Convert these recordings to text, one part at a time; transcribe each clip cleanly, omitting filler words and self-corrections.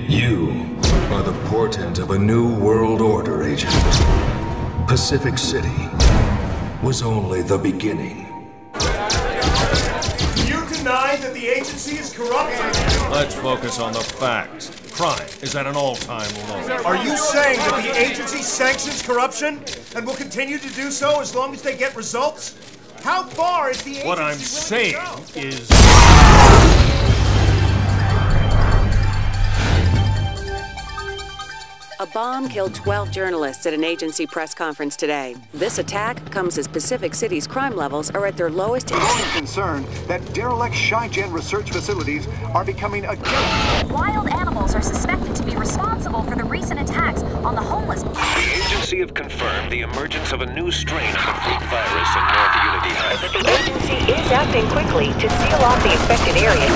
You are the portent of a new world order, Agent. Pacific City was only the beginning. You deny that the agency is corrupt? Let's focus on the facts. Crime is at an all-time low. Are you saying that the agency sanctions corruption and will continue to do so as long as they get results? How far is the agency What I'm willing saying to go? is... A bomb killed 12 journalists at an agency press conference today. This attack comes as Pacific City's crime levels are at their lowest in concerned that derelict Shy-Gen research facilities are becoming a Wild animals are suspected to be responsible for the recent attacks on the homeless. The agency have confirmed the emergence of a new strain of the freak virus in North Unity High. The agency is acting quickly to seal off the affected areas.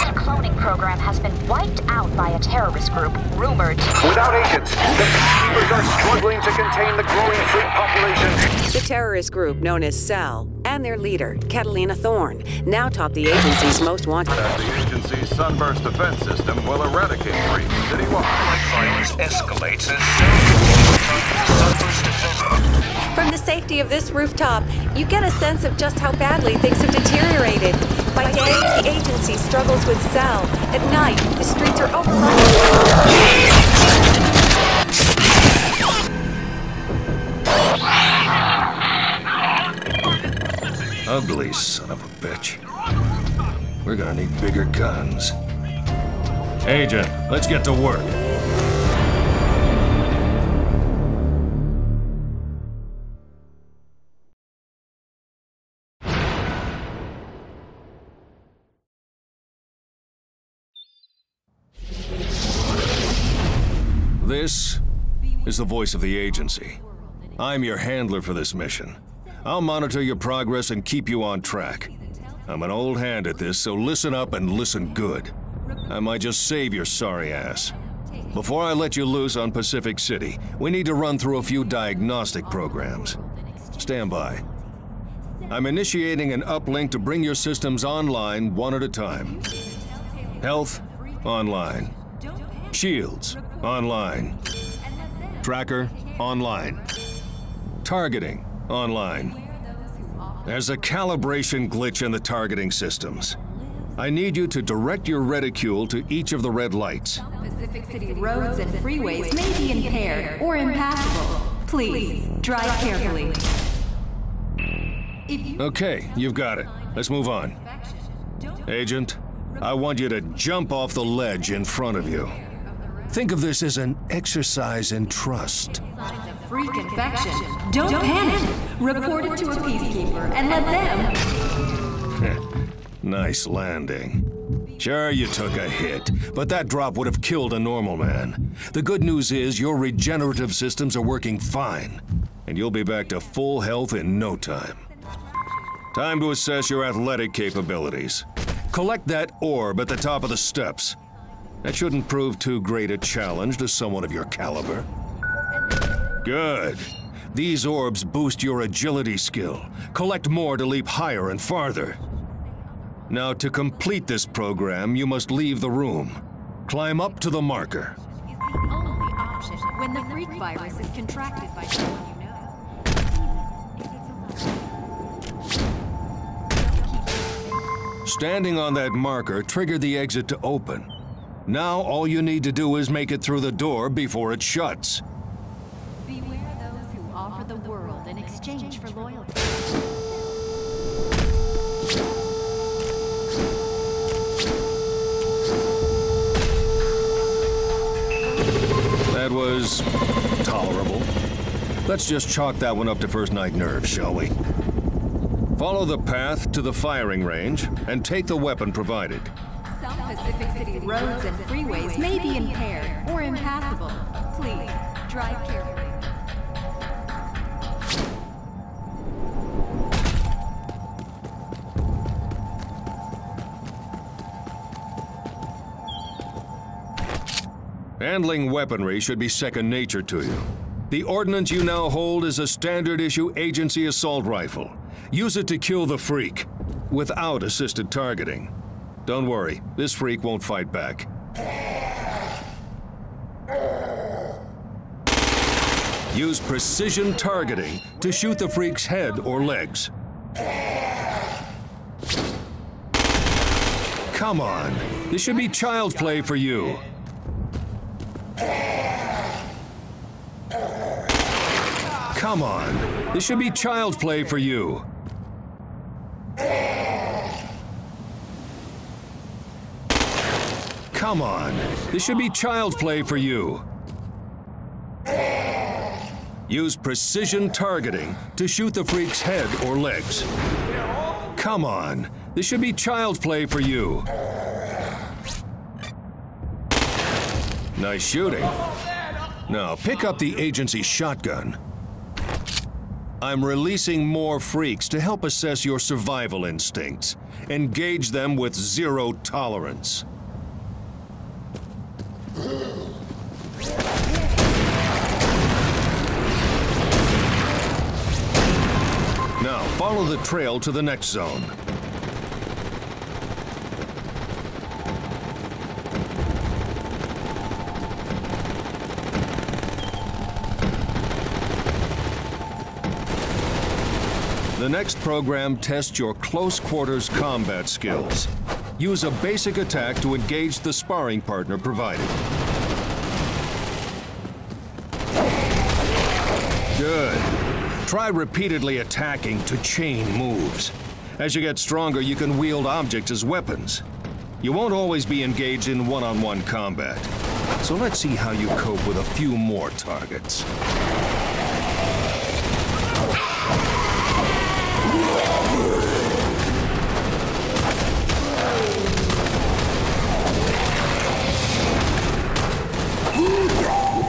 The cloning program has been wiped out by a terrorist group rumored to... Without agents, the peacekeepers are struggling to contain the growing freak population. The terrorist group known as Cell and their leader, Catalina Thorne, now top the agency's most wanted. The agency's Sunburst defense system will eradicate freaks citywide. Violence escalates as Sunburst defense. From the safety of this rooftop, you get a sense of just how badly things have deteriorated. By day, the agency struggles with Cell. At night, the streets are overrun. Ugly son of a bitch. We're gonna need bigger guns. Agent, let's get to work. This is the voice of the agency. I'm your handler for this mission. I'll monitor your progress and keep you on track. I'm an old hand at this, so listen up and listen good. I might just save your sorry ass. Before I let you loose on Pacific City, we need to run through a few diagnostic programs. Stand by. I'm initiating an uplink to bring your systems online one at a time. Health, online. Shields, online. Tracker, online. Targeting, online. There's a calibration glitch in the targeting systems. I need you to direct your reticule to each of the red lights. Pacific City roads and freeways may be impaired or impassable. Please, drive carefully. Okay, you've got it. Let's move on. Agent, I want you to jump off the ledge in front of you. Think of this as an exercise in trust. Freak infection. Don't panic. Report it to a peacekeeper and let them... Nice landing. Sure, you took a hit, but that drop would have killed a normal man. The good news is your regenerative systems are working fine, and you'll be back to full health in no time. Time to assess your athletic capabilities. Collect that orb at the top of the steps. That shouldn't prove too great a challenge to someone of your caliber. Good. These orbs boost your agility skill. Collect more to leap higher and farther. Now, to complete this program, you must leave the room. Climb up to the marker. ...is the only option when the freak virus is contracted by someone you know. Standing on that marker triggered the exit to open. Now all you need to do is make it through the door before it shuts. Beware those who offer the world in exchange for loyalty. That was tolerable. Let's just chalk that one up to first night nerves, shall we? Follow the path to the firing range and take the weapon provided. Some Pacific City roads and freeways may be impaired or impassable. Please, drive carefully. Handling weaponry should be second nature to you. The ordnance you now hold is a standard-issue agency assault rifle. Use it to kill the freak, without assisted targeting. Don't worry, this freak won't fight back. Use precision targeting to shoot the freak's head or legs. Come on, this should be child's play for you. Come on, this should be child's play for you. Come on, this should be child's play for you. Use precision targeting to shoot the freak's head or legs. Come on, this should be child's play for you. Nice shooting. Now pick up the agency shotgun. I'm releasing more freaks to help assess your survival instincts. Engage them with zero tolerance. Now, follow the trail to the next zone. The next program tests your close quarters combat skills. Use a basic attack to engage the sparring partner provided. Good. Try repeatedly attacking to chain moves. As you get stronger, you can wield objects as weapons. You won't always be engaged in one-on-one combat. So let's see how you cope with a few more targets.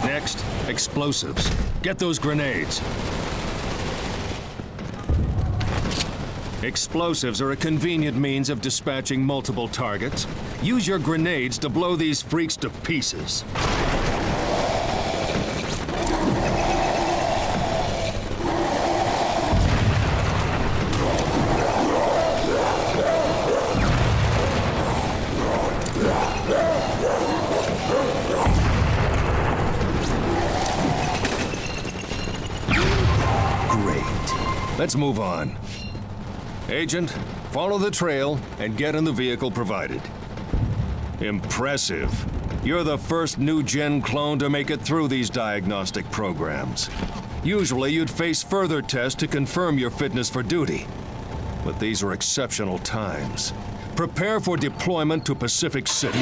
Next, explosives. Get those grenades. Explosives are a convenient means of dispatching multiple targets. Use your grenades to blow these freaks to pieces. Great. Let's move on. Agent, follow the trail and get in the vehicle provided. Impressive. You're the first new-gen clone to make it through these diagnostic programs. Usually you'd face further tests to confirm your fitness for duty. But these are exceptional times. Prepare for deployment to Pacific City.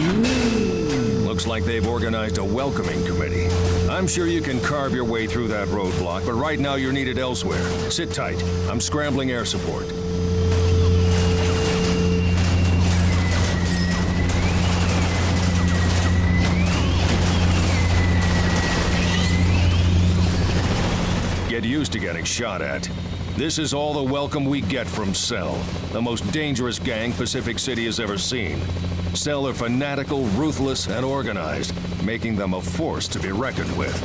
Looks like they've organized a welcoming committee. I'm sure you can carve your way through that roadblock, but right now you're needed elsewhere. Sit tight. I'm scrambling air support. Get used to getting shot at. This is all the welcome we get from Cell, the most dangerous gang Pacific City has ever seen. Cell are fanatical, ruthless, and organized, making them a force to be reckoned with.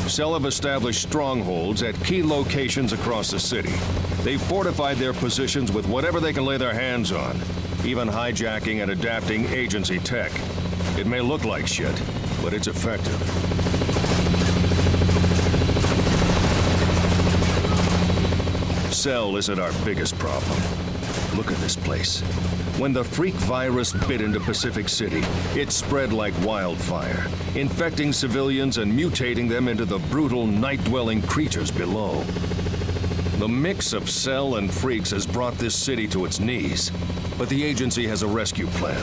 Cell have established strongholds at key locations across the city. They've fortified their positions with whatever they can lay their hands on, even hijacking and adapting agency tech. It may look like shit, but it's effective. Cell isn't our biggest problem. Look at this place. When the freak virus bit into Pacific City, it spread like wildfire, infecting civilians and mutating them into the brutal night-dwelling creatures below. The mix of Cell and freaks has brought this city to its knees, but the agency has a rescue plan,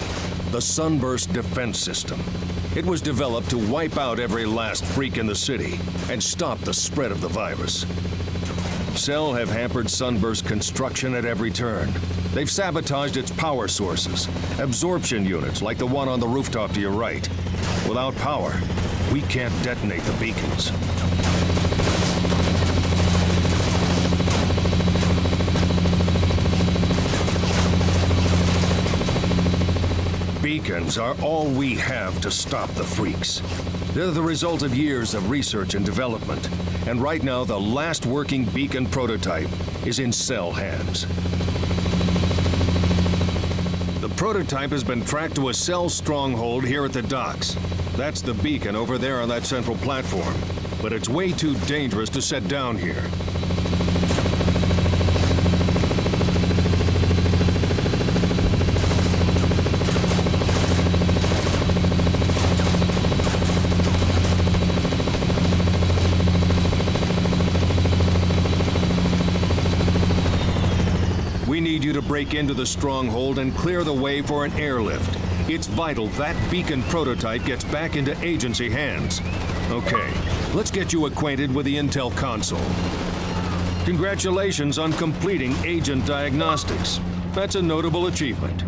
the Sunburst Defense System. It was developed to wipe out every last freak in the city and stop the spread of the virus. Cell have hampered Sunburst construction at every turn. They've sabotaged its power sources, absorption units like the one on the rooftop to your right. Without power, we can't detonate the beacons. Beacons are all we have to stop the freaks. They're the result of years of research and development. And right now, the last working beacon prototype is in Cell hands. The prototype has been tracked to a cell stronghold here at the docks. That's the beacon over there on that central platform. But it's way too dangerous to set down here. We need you to break into the stronghold and clear the way for an airlift. It's vital that beacon prototype gets back into agency hands. Okay, let's get you acquainted with the Intel console. Congratulations on completing agent diagnostics. That's a notable achievement.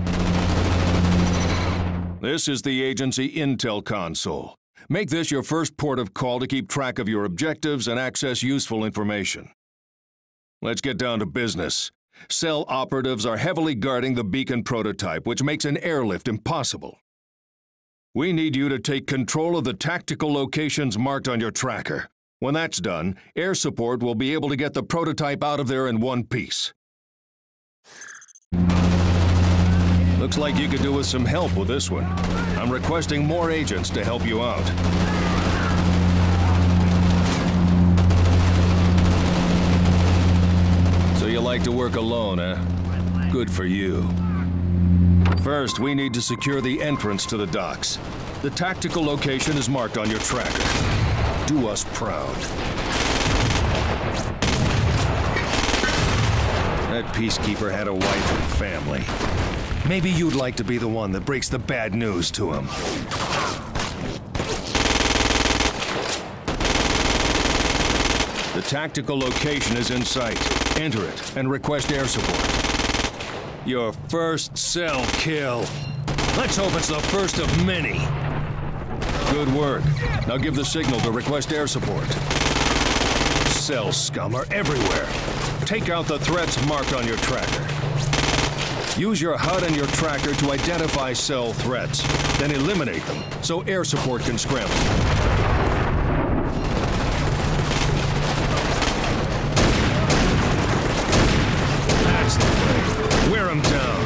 This is the agency Intel console. Make this your first port of call to keep track of your objectives and access useful information. Let's get down to business. Cell operatives are heavily guarding the beacon prototype, which makes an airlift impossible. We need you to take control of the tactical locations marked on your tracker. When that's done, air support will be able to get the prototype out of there in one piece. Looks like you could do with some help with this one. I'm requesting more agents to help you out. So you like to work alone, eh? Good for you. First, we need to secure the entrance to the docks. The tactical location is marked on your tracker. Do us proud. That peacekeeper had a wife and family. Maybe you'd like to be the one that breaks the bad news to him. The tactical location is in sight. Enter it and request air support. Your first cell kill. Let's hope it's the first of many. Good work. Now give the signal to request air support. Cell scum are everywhere. Take out the threats marked on your tracker. Use your HUD and your tracker to identify cell threats, then eliminate them so air support can scramble. That's the way. Wear them down.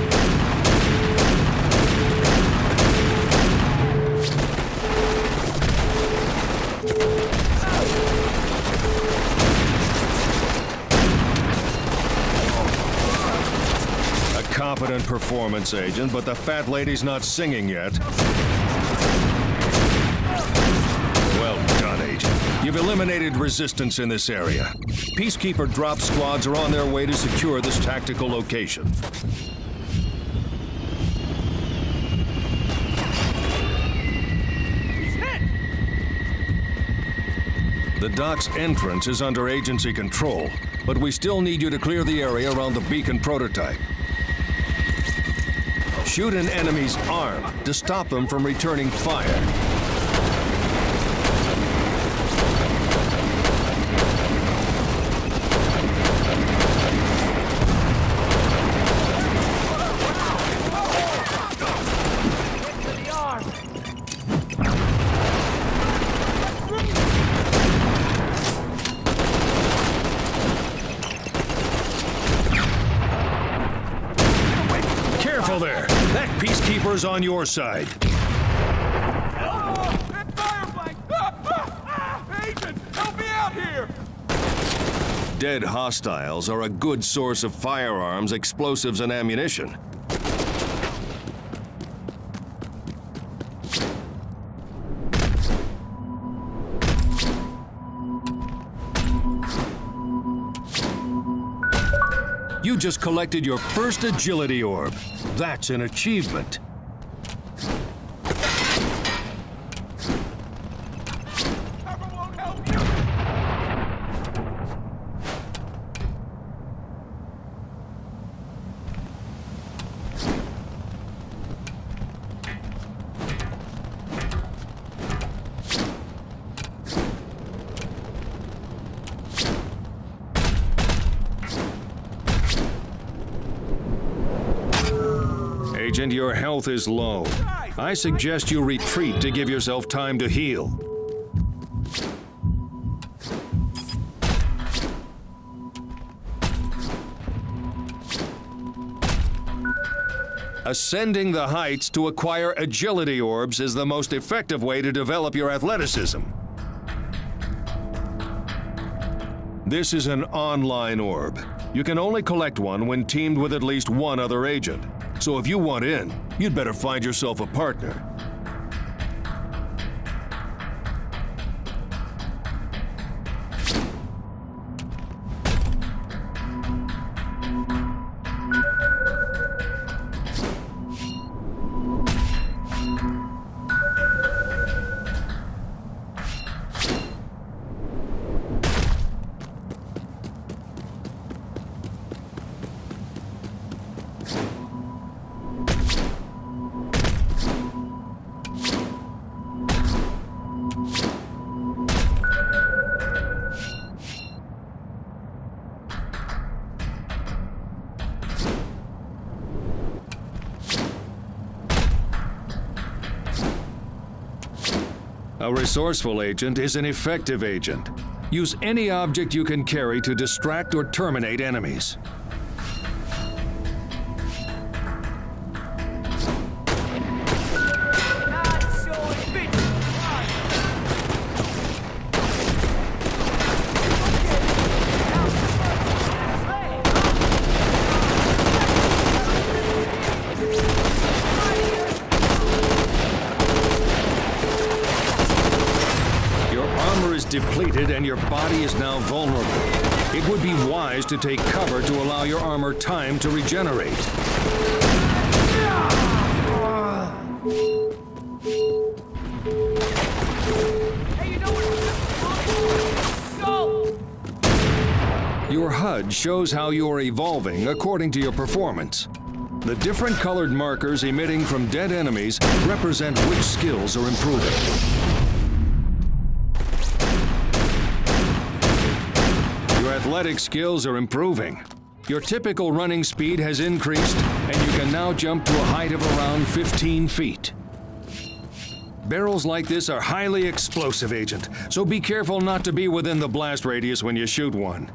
A competent performance, Agent, but the fat lady's not singing yet. Well done, Agent. You've eliminated resistance in this area. Peacekeeper drop squads are on their way to secure this tactical location. He's hit! The dock's entrance is under agency control, but we still need you to clear the area around the beacon prototype. Shoot an enemy's arm to stop them from returning fire. Careful there! That peacekeeper's on your side. Agent, help me out here! Dead hostiles are a good source of firearms, explosives, and ammunition. You just collected your first agility orb. That's an achievement. Agent, your health is low. I suggest you retreat to give yourself time to heal. Ascending the heights to acquire agility orbs is the most effective way to develop your athleticism. This is an online orb. You can only collect one when teamed with at least one other agent. So if you want in, you'd better find yourself a partner. A resourceful agent is an effective agent. Use any object you can carry to distract or terminate enemies. Depleted and your body is now vulnerable. It would be wise to take cover to allow your armor time to regenerate. Your HUD shows how you are evolving according to your performance. The different colored markers emitting from dead enemies represent which skills are improving. Athletic skills are improving. Your typical running speed has increased, and you can now jump to a height of around 15 feet. Barrels like this are highly explosive, Agent, so be careful not to be within the blast radius when you shoot one.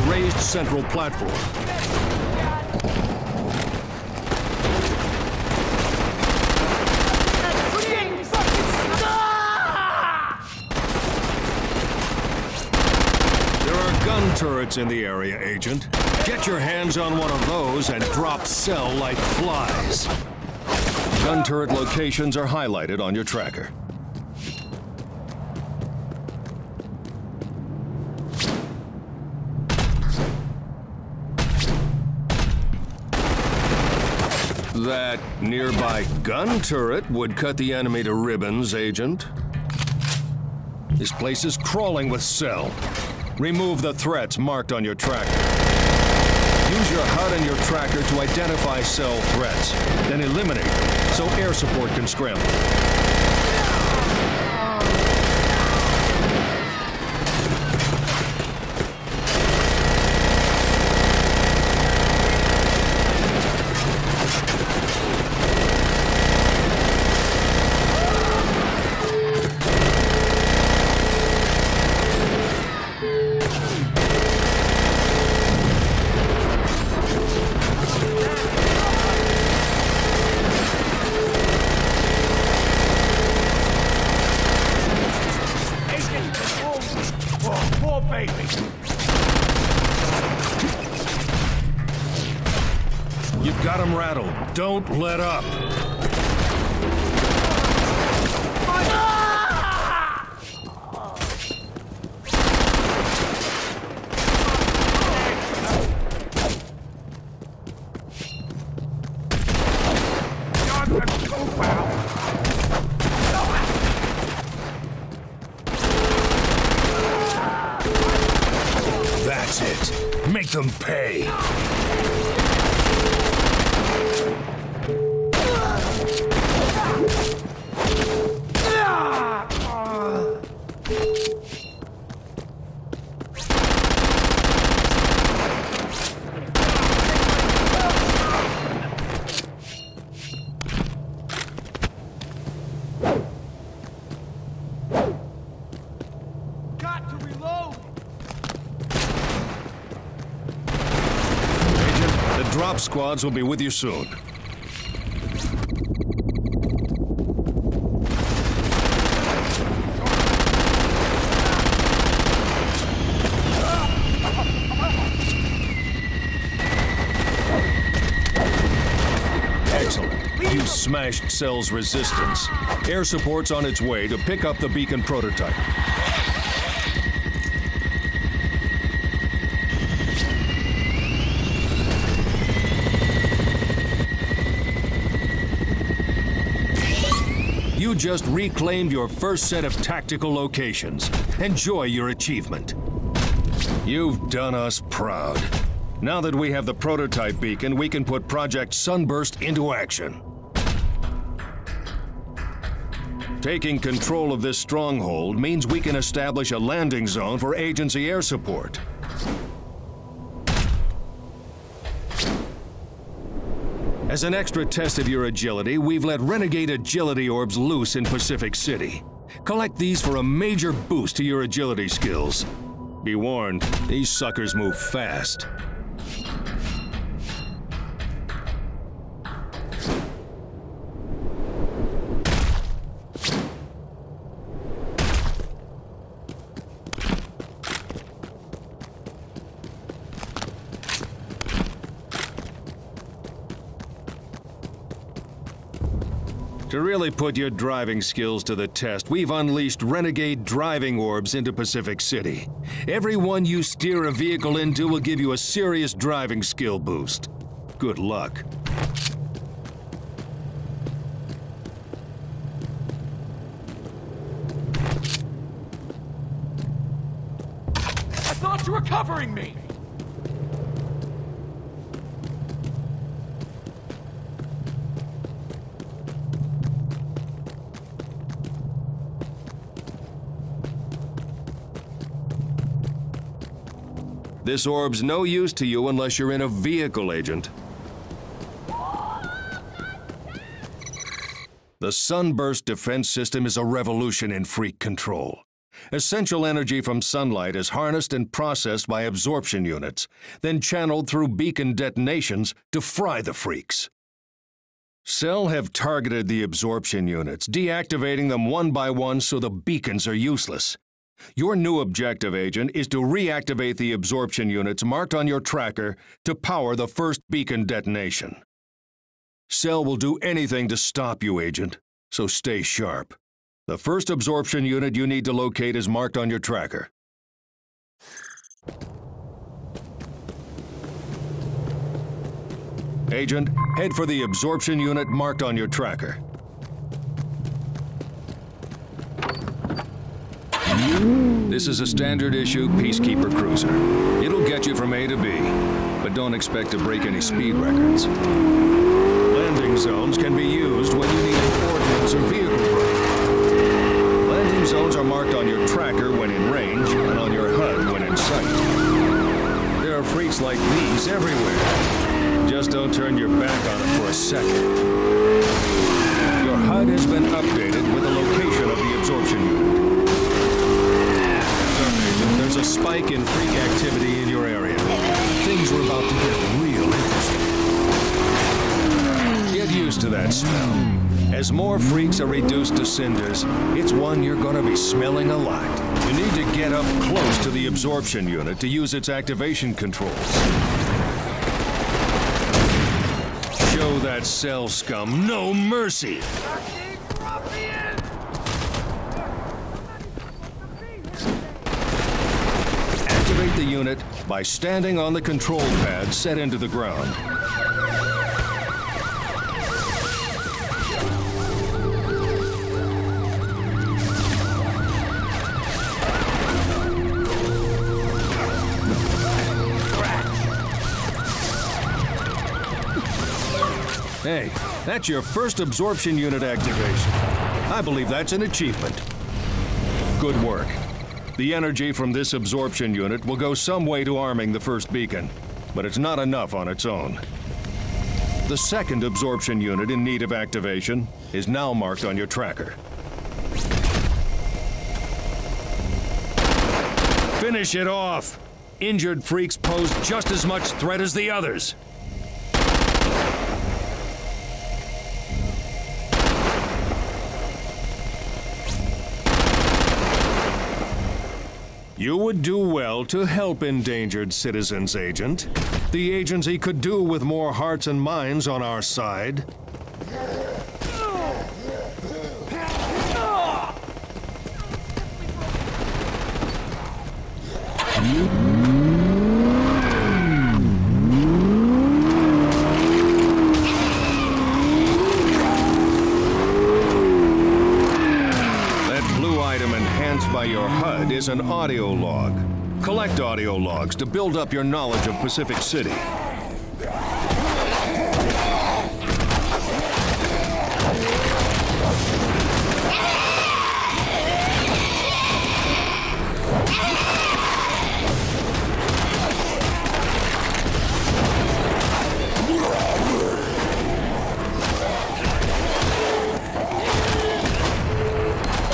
raised central platform. There are gun turrets in the area, Agent. Get your hands on one of those and drop cell like flies. Gun turret locations are highlighted on your tracker. That nearby gun turret would cut the enemy to ribbons, Agent. This place is crawling with cell. Remove the threats marked on your tracker. Use your HUD and your tracker to identify cell threats, then eliminate them so air support can scramble. You've got him rattled. Don't let up. That's it. Make them pay. Got to reload! Agent, the drop squads will be with you soon. Excellent. You smashed Cell's resistance. Air support's on its way to pick up the beacon prototype. You just reclaimed your first set of tactical locations. Enjoy your achievement. You've done us proud. Now that we have the prototype beacon, we can put Project Sunburst into action. Taking control of this stronghold means we can establish a landing zone for agency air support. As an extra test of your agility, we've let renegade agility orbs loose in Pacific City. Collect these for a major boost to your agility skills. Be warned, these suckers move fast. To really put your driving skills to the test, we've unleashed renegade driving orbs into Pacific City. Every one you steer a vehicle into will give you a serious driving skill boost. Good luck. I thought you were covering me! This orb's no use to you unless you're in a vehicle, Agent. The Sunburst defense system is a revolution in freak control. Essential energy from sunlight is harnessed and processed by absorption units, then channeled through beacon detonations to fry the freaks. Cell have targeted the absorption units, deactivating them one by one so the beacons are useless. Your new objective, Agent, is to reactivate the absorption units marked on your tracker to power the first beacon detonation. Cell will do anything to stop you, Agent, so stay sharp. The first absorption unit you need to locate is marked on your tracker. Agent, head for the absorption unit marked on your tracker. This is a standard-issue Peacekeeper cruiser. It'll get you from A to B, but don't expect to break any speed records. Landing zones can be used when you need an ordnance or vehicle break. Landing zones are marked on your tracker when in range and on your HUD when in sight. There are freaks like these everywhere. Just don't turn your back on it for a second. Your HUD has been updated with the location of the absorption unit. There's a spike in freak activity in your area. Things are about to get real interesting. Get used to that smell. As more freaks are reduced to cinders, it's one you're going to be smelling a lot. You need to get up close to the absorption unit to use its activation controls. Show that cell scum no mercy! Activate the unit by standing on the control pad set into the ground. Hey, that's your first absorption unit activation. I believe that's an achievement. Good work. The energy from this absorption unit will go some way to arming the first beacon, but it's not enough on its own. The second absorption unit in need of activation is now marked on your tracker. Finish it off! Injured freaks pose just as much threat as the others. You would do well to help endangered citizens, Agent. The agency could do with more hearts and minds on our side. By your HUD is an audio log. Collect audio logs to build up your knowledge of Pacific City.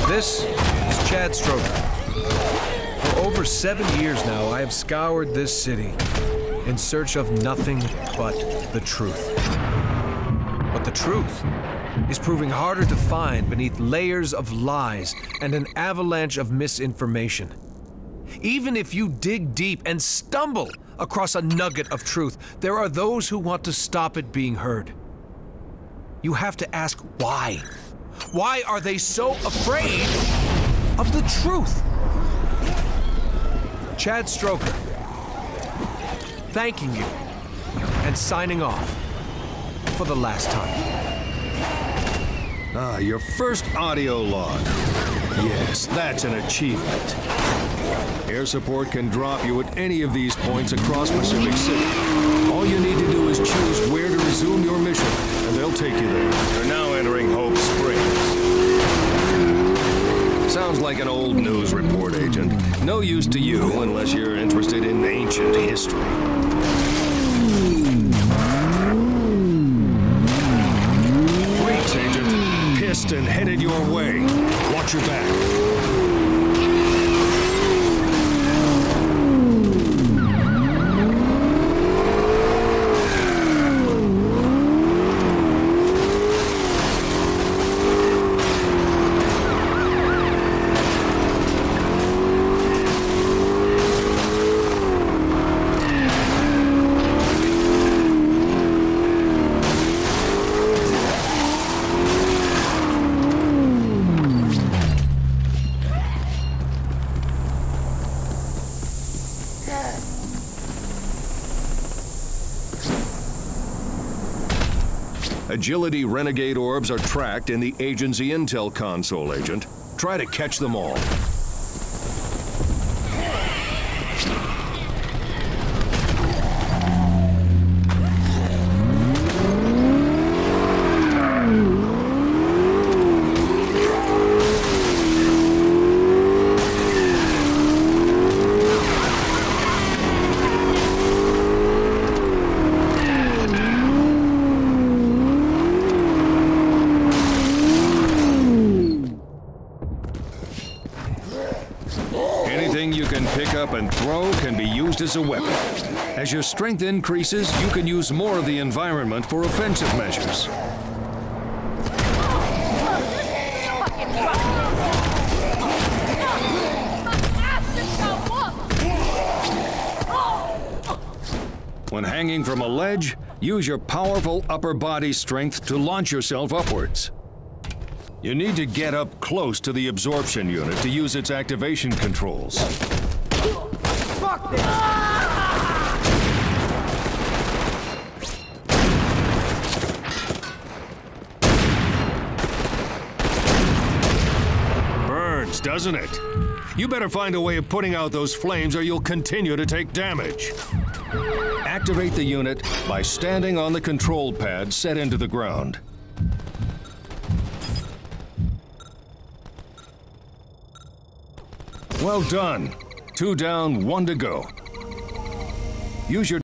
This is Chad Stroker. For over 7 years now, I have scoured this city in search of nothing but the truth. But the truth is proving harder to find beneath layers of lies and an avalanche of misinformation. Even if you dig deep and stumble across a nugget of truth, there are those who want to stop it being heard. You have to ask why. Why are they so afraid of the truth? Chad Stroker, thanking you and signing off for the last time. Ah, your first audio log. Yes, that's an achievement. Air support can drop you at any of these points across Pacific City. All you need to do is choose where to resume your mission, and they'll take you there. You're now entering Hope Springs. Sounds like an old news report, Agent. No use to you unless you're interested in ancient history. Freaks, Agent. Pissed and headed your way. Watch your back. Agility renegade orbs are tracked in the agency intel console, Agent. Try to catch them all. Anything you can pick up and throw can be used as a weapon. As your strength increases, you can use more of the environment for offensive measures. When hanging from a ledge, use your powerful upper body strength to launch yourself upwards. You need to get up close to the absorption unit to use its activation controls. Fuck this! Burns, doesn't it? You better find a way of putting out those flames or you'll continue to take damage. Activate the unit by standing on the control pad set into the ground. Well done. 2 down, 1 to go. Use your